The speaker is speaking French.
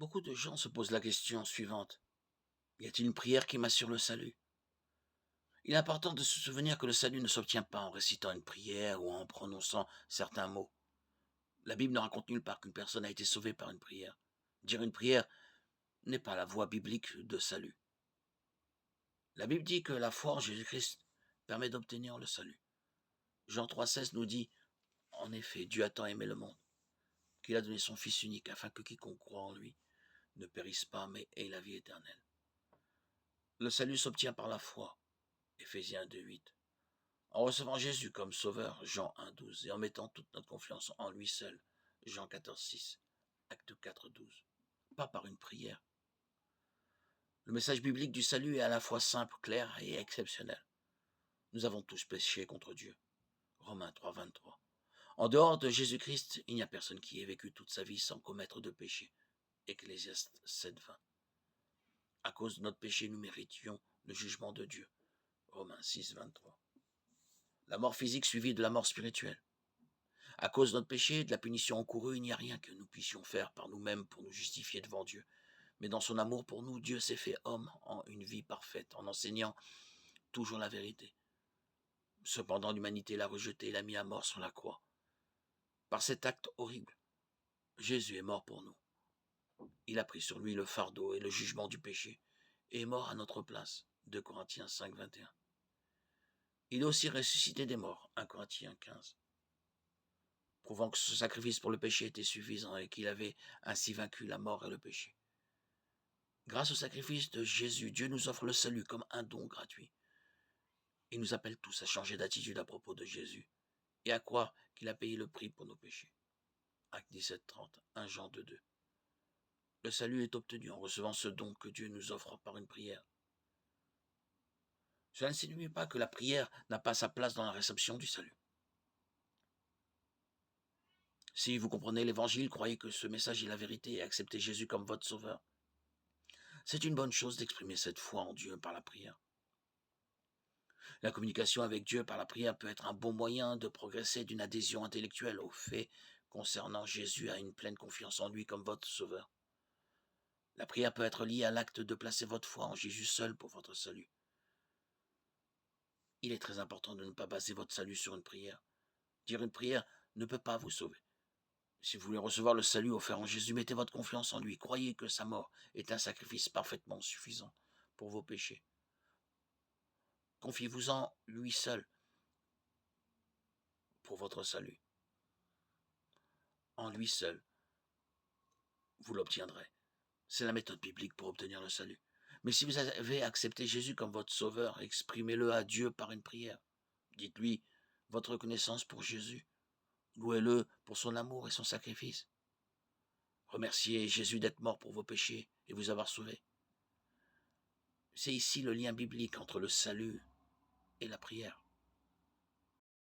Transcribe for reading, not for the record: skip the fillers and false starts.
Beaucoup de gens se posent la question suivante. Y a-t-il une prière qui m'assure le salut? Il est important de se souvenir que le salut ne s'obtient pas en récitant une prière ou en prononçant certains mots. La Bible ne raconte nulle part qu'une personne a été sauvée par une prière. Dire une prière n'est pas la voie biblique de salut. La Bible dit que la foi en Jésus-Christ permet d'obtenir le salut. Jean 3,16 nous dit, en effet, Dieu a tant aimé le monde, qu'il a donné son Fils unique, afin que quiconque croit en lui ne périsse pas, mais ait la vie éternelle. Le salut s'obtient par la foi, Éphésiens 2,8. En recevant Jésus comme sauveur, Jean 1,12, et en mettant toute notre confiance en lui seul, Jean 14,6, Acte 4,12. Pas par une prière. Le message biblique du salut est à la fois simple, clair et exceptionnel. Nous avons tous péché contre Dieu. Romains 3,23. En dehors de Jésus-Christ, il n'y a personne qui ait vécu toute sa vie sans commettre de péché. Ecclésiaste 7,20. À cause de notre péché, nous méritions le jugement de Dieu. Romains 6,23. La mort physique suivie de la mort spirituelle. À cause de notre péché, de la punition encourue, il n'y a rien que nous puissions faire par nous-mêmes pour nous justifier devant Dieu. Mais dans son amour pour nous, Dieu s'est fait homme en une vie parfaite, en enseignant toujours la vérité. Cependant, l'humanité l'a rejeté et l'a mis à mort sur la croix. Par cet acte horrible, Jésus est mort pour nous. Il a pris sur lui le fardeau et le jugement du péché et est mort à notre place. 2 Corinthiens 5, 21. Il est aussi ressuscité des morts. 1 Corinthiens 15. Prouvant que ce sacrifice pour le péché était suffisant et qu'il avait ainsi vaincu la mort et le péché. Grâce au sacrifice de Jésus, Dieu nous offre le salut comme un don gratuit. Il nous appelle tous à changer d'attitude à propos de Jésus et à croire qu'il a payé le prix pour nos péchés. Acte 17:30, 1 Jean 2,2. Le salut est obtenu en recevant ce don que Dieu nous offre par une prière. Cela ne signifie pas que la prière n'a pas sa place dans la réception du salut. Si vous comprenez l'Évangile, croyez que ce message est la vérité et acceptez Jésus comme votre sauveur. C'est une bonne chose d'exprimer cette foi en Dieu par la prière. La communication avec Dieu par la prière peut être un bon moyen de progresser d'une adhésion intellectuelle au fait concernant Jésus à une pleine confiance en lui comme votre sauveur. La prière peut être liée à l'acte de placer votre foi en Jésus seul pour votre salut. Il est très important de ne pas baser votre salut sur une prière. Dire une prière ne peut pas vous sauver. Si vous voulez recevoir le salut offert en Jésus, mettez votre confiance en lui. Croyez que sa mort est un sacrifice parfaitement suffisant pour vos péchés. Confiez-vous-en lui seul pour votre salut. En lui seul, vous l'obtiendrez. C'est la méthode biblique pour obtenir le salut. Mais si vous avez accepté Jésus comme votre sauveur, exprimez-le à Dieu par une prière. Dites-lui votre reconnaissance pour Jésus. Louez-le pour son amour et son sacrifice. Remerciez Jésus d'être mort pour vos péchés et vous avoir sauvé. C'est ici le lien biblique entre le salut et la prière.